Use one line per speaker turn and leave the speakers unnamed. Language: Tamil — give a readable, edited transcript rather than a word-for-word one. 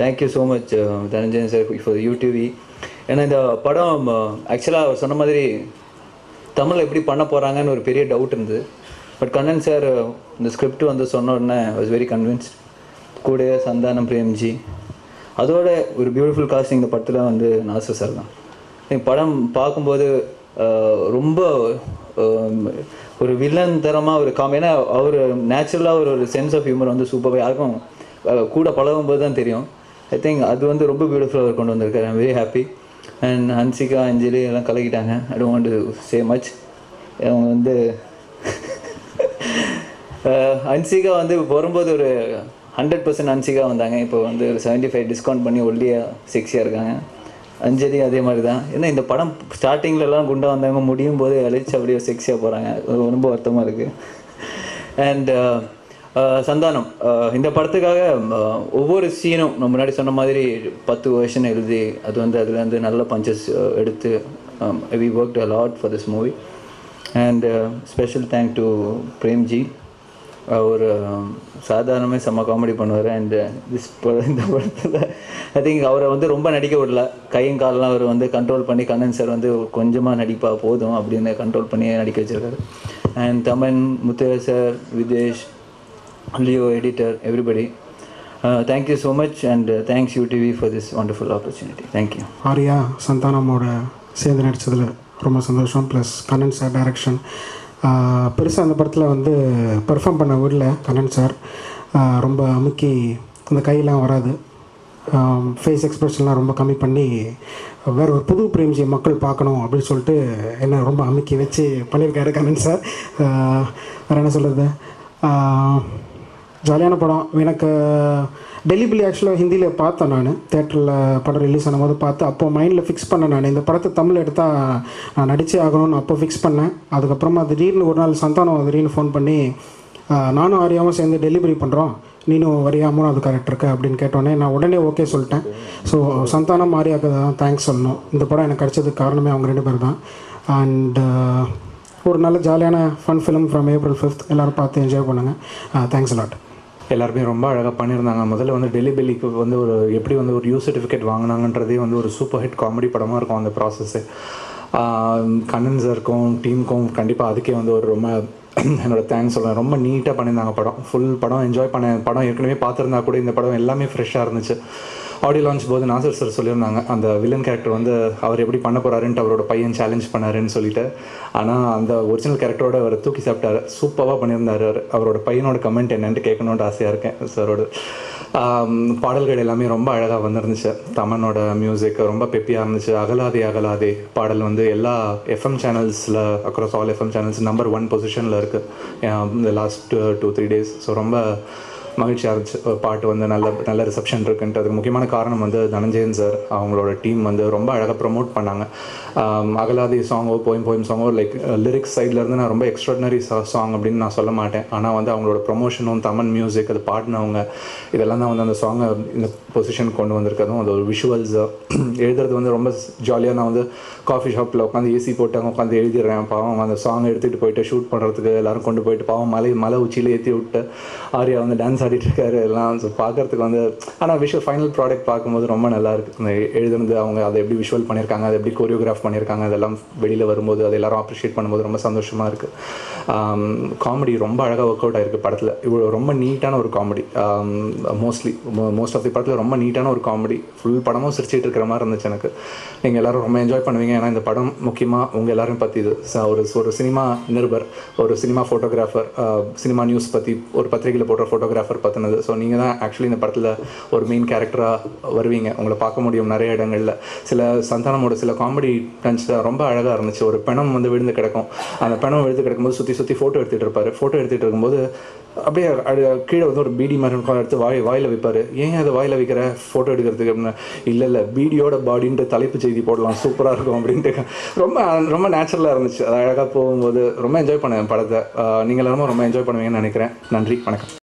Thank you so much Dhananjayan sir for UDV. ஏன்னா இந்த படம் ஆக்சுவலாக சொன்ன மாதிரி தமிழில் எப்படி பண்ண போகிறாங்கன்னு ஒரு பெரிய டவுட் இருந்தது. பட் கண்ணன் சார் இந்த ஸ்கிரிப்ட் வந்து சொன்ன உடனே வாஸ் வெரி கன்வின்ஸ்ட். கூட சந்தானம், பிரேம்ஜி, அதோட ஒரு பியூட்டிஃபுல் காஸ்டிங் இந்த படத்தில் வந்து நாசர் சார் தான். படம் பார்க்கும்போது ரொம்ப ஒரு வில்லன் தரமாக ஒரு ஏன்னா அவர் நேச்சுரலாக ஒரு சென்ஸ் ஆஃப் ஹியூமர் வந்து சூப்பராக யாருக்கும் கூட பழகும்போது தான் தெரியும். ஐ திங்க் அது வந்து ரொம்ப பியூட்டிஃபுல்லாக அவர் கொண்டு வந்திருக்காரு. I'm very happy. And Hansika, Anjali எல்லாம் கலக்கிட்டாங்க. I don't want to say much. அவங்க வந்து ஹன்சிகா வந்து வரும்போது ஒரு 100% ஹன்சிகா வந்தாங்க. இப்போ வந்து ஒரு 75 டிஸ்கவுண்ட் பண்ணி ஒல்லியாக செக்ஸியாக இருக்காங்க. அஞ்சலி அதே மாதிரி தான். ஏன்னா இந்த படம் ஸ்டார்டிங்லலாம் குண்டாக வந்தாங்க, முடியும் போது அழைச்சி அப்படியே செக்ஸியாக போகிறாங்க. ரொம்ப வருத்தமாக இருக்குது. அண்ட் சந்தானம் இந்த படத்துக்காக ஒவ்வொரு சீனும் நம்ம முன்னாடி சொன்ன மாதிரி 10 வெர்ஷன் எழுதி அது வந்து அதுலேருந்து நல்ல பஞ்சஸ் எடுத்து we worked a lot for this movie. And special thank to Premji. அவர் சாதாரணமே செம்ம காமெடி பண்ணுவார். அண்ட் இந்த படத்தில் ஐ திங்க் அவரை வந்து ரொம்ப நடிக்க விடல. கையும் காலெலாம் அவர் வந்து கண்ட்ரோல் பண்ணி கண்ணன் சார் வந்து கொஞ்சமாக நடிப்பா போதும் அப்படின்னு கண்ட்ரோல் பண்ணி நடிக்க வச்சிருக்காரு. And Thaman, Muthaiya sir, Videsh, Leo, editor, everybody, thank you so much. And thanks UTV for this wonderful opportunity. Thank you.
Arya சந்தானமோட சேர்ந்து நடித்ததில் ரொம்ப சந்தோஷம். ப்ளஸ் கண்ணன் சார் டைரக்ஷன் பெருசாக அந்த படத்தில் வந்து பெர்ஃபார்ம் பண்ண விடல. கண்ணன் சார் ரொம்ப அமுக்கி அந்த கையெல்லாம் வராது, ஃபேஸ் எக்ஸ்ப்ரெஷன்லாம் ரொம்ப கம்மி பண்ணி வேறு ஒரு புது பிரேம்ஜியை மக்கள் பார்க்கணும் அப்படின்னு சொல்லிட்டு என்ன ரொம்ப அமுக்கி வச்சு பண்ணியிருக்காரு கண்ணன் சார். வேறு என்ன சொல்கிறது, ஜாலியான படம். எனக்கு டெல்லிபிலி ஆக்சுவலாக ஹிந்தியில் பார்த்தேன். நான் தேட்டரில் படம் ரிலீஸ் ஆனபோது பார்த்து அப்போது மைண்டில் ஃபிக்ஸ் பண்ணேன். நான் இந்த படத்தை தமிழ் எடுத்தால் நான் நடிச்சே ஆகணும்னு அப்போ ஃபிக்ஸ் பண்ணேன். அதுக்கப்புறமா திடீர்னு ஒரு நாள் சந்தானம் திடீர்னு ஃபோன் பண்ணி நானும் ஆரியாவும் சேர்ந்து டெலிவரி பண்ணுறோம், நீனும் வரியா 3வது கேரக்டருக்கு அப்படின்னு கேட்டோன்னே நான் உடனே ஓகே சொல்லிட்டேன். ஸோ சந்தானம் ஆரியாவுக்கு தான் தேங்க்ஸ் சொல்லணும். இந்த படம் எனக்கு கிடச்சதுக்கு காரணமே அவங்க 2 பேர் தான். அண்ட் ஒரு நல்ல ஜாலியான fun film from April 5th. எல்லோரும் பார்த்து என்ஜாய் பண்ணுங்கள். Thanks a lot.
எல்லாருமே ரொம்ப அழகாக பண்ணியிருந்தாங்க. முதல்ல வந்து டெல்லிபிலிக்கு வந்து ஒரு எப்படி வந்து ஒரு யூ சர்டிஃபிகேட் வாங்கினாங்கன்றதே வந்து ஒரு சூப்பர் ஹிட் காமெடி படமாக இருக்கும் அந்த ப்ராசஸ்ஸு. கண்ணன் சாருக்கும் டீமுக்கும் கண்டிப்பாக அதுக்கே வந்து ஒரு ரொம்ப என்னோடய தேங்க்ஸ் சொல்கிறேன். ரொம்ப நீட்டாக பண்ணியிருந்தாங்க படம். ஃபுல் படம் என்ஜாய் பண்ண படம் ஏற்கனவே பார்த்துருந்தா கூட இந்த படம் எல்லாமே ஃப்ரெஷ்ஷாக இருந்துச்சு. ஆடியோ லான்ச் போது நாசர் சார் சொல்லியிருந்தாங்க அந்த வில்லன் கேரக்டர் வந்து அவர் எப்படி பண்ண போகிறாருன்ட்டு அவரோட பையன் சேலஞ்ச் பண்ணாருன்னு சொல்லிட்டு. ஆனால் அந்த ஒரிஜினல் கேரக்டரோட அவர் தூக்கி சாப்பிட்டாரு. சூப்பராக பண்ணியிருந்தார். அவரோட பையனோட கமெண்ட் என்னென்னு கேட்கணுன்ட்டு ஆசையாக இருக்கேன் சாரோட. பாடல்கள் எல்லாமே ரொம்ப அழகாக வந்துருந்துச்சு. தமனோட மியூசிக் ரொம்ப பெப்பியாக இருந்துச்சு. அகலாதே அகலாதே பாடல் வந்து எல்லா எஃப்எம் சேனல்ஸில் across all FM channels number 1 பொசிஷனில் இருக்குது இந்த லாஸ்ட் 2-3 டேஸ். ஸோ ரொம்ப மகிழ்ச்சியாக இருந்துச்சு. பாட்டு வந்து நல்ல ரிசப்ஷன் இருக்குன்ட்டு. அதுக்கு முக்கியமான காரணம் வந்து தனஞ்சயன் சார் அவங்களோட டீம் வந்து ரொம்ப அழகாக ப்ரமோட் பண்ணாங்க. அகலாதி சாங்கோ போயம் சாங்கோ லைக் லிரிக்ஸ் சைட்லேருந்து நான் ரொம்ப எக்ஸ்ட்ராடினரி சாங் அப்படின்னு நான் சொல்ல மாட்டேன். ஆனால் வந்து அவங்களோட ப்ரொமோஷனும் தமன் மியூசிக் அது பாடினவங்க இதெல்லாம் தான் வந்து அந்த சாங்கை இந்த பொசிஷன் கொண்டு வந்திருக்கதும். அது ஒரு விஷுவல்ஸ் எழுதுறது வந்து ரொம்ப ஜாலியாக. நான் வந்து காஃபி ஷாப்பில் உட்காந்து ஏசி போட்டு அங்கே உட்காந்து எழுதிடுறேன். பாவம் அந்த சாங் எடுத்துகிட்டு போயிட்டு ஷூட் பண்ணுறதுக்கு எல்லோரும் கொண்டு போயிட்டு பாவம் மலை உச்சியில் ஏற்றி விட்டு ஆரியா வந்து டான்ஸ் ஆடிட்டுருக்காரு எல்லாம். ஸோ பார்க்குறதுக்கு வந்து ஆனால் விஷுவல் ஃபைனல் ப்ராடக்ட் பார்க்கும்போது ரொம்ப நல்லாயிருக்கு. அந்த எழுதுனது அவங்க அதை எப்படி விஷுவல் பண்ணியிருக்காங்க, அதை எப்படி கொரியோகிராஃப் பண்ணியிருக்காங்க, அதெல்லாம் வெளியில் வரும்போது அது எல்லோரும் அப்ரிஷியேட் பண்ணும்போது ரொம்ப சந்தோஷமாக இருக்குது. காமெடி ரொம்ப அழகாக ஒர்க் அவுட் ஆகிருக்கு படத்தில். இவ்வளோ ரொம்ப நீட்டான ஒரு காமெடி. மோஸ்ட் ஆஃப் தி படத்தில் ரொம்ப நீட்டான ஒரு காமெடி. ஃபுல் படமும் சிரிச்சிட்டு இருக்கிற மாதிரி இருந்துச்சு எனக்கு. நீங்கள் எல்லோரும் ரொம்ப என்ஜாய் பண்ணுவீங்க. ஏன்னா இந்த படம் முக்கியமாக உங்கள் எல்லோரும் பற்றி இது ஒரு சினிமா நிருபர், ஒரு சினிமா ஃபோட்டோகிராஃபர், சினிமா நியூஸ் பற்றி ஒரு பத்திரிகையில் போடுற ஃபோட்டோகிராஃபர் பற்றினது. ஸோ நீங்கள் தான் ஆக்சுவலி இந்த படத்தில் ஒரு மெயின் கேரக்டராக வருவீங்க. உங்களை பார்க்க முடியும் நிறைய இடங்களில். சந்தானமோட சில காமெடி டன்ஸ் ரொம்ப அழகாக இருந்துச்சு. ஒரு பிணம் வந்து விழுந்து கிடக்கும். அந்த பிணம் விழுந்து கிடக்கும்போது சுற்றி ஃபோட்டோ எடுத்துகிட்டு இருப்பார். ஃபோட்டோ எடுத்துகிட்டு இருக்கும்போது அப்படியே கீழே வந்து ஒரு பீடி மாதிரி எடுத்து வாயில் வைப்பார். ஏன் அதை வாயில் வைக்கிற ஃபோட்டோ எடுக்கிறதுக்கு அப்படின்னா, இல்லை பீடியோட பாடின்ட்டு தலைப்பு செய்தி போடலாம், சூப்பராக இருக்கும் அப்படின்ட்டு ரொம்ப நேச்சுரலாக இருந்துச்சு. அது அழகாக போகும்போது ரொம்ப என்ஜாய் பண்ணேன் படத்தை. நீங்கள் எல்லாரும் ரொம்ப என்ஜாய் பண்ணுவீங்கன்னு நினைக்கிறேன். நன்றி, வணக்கம்.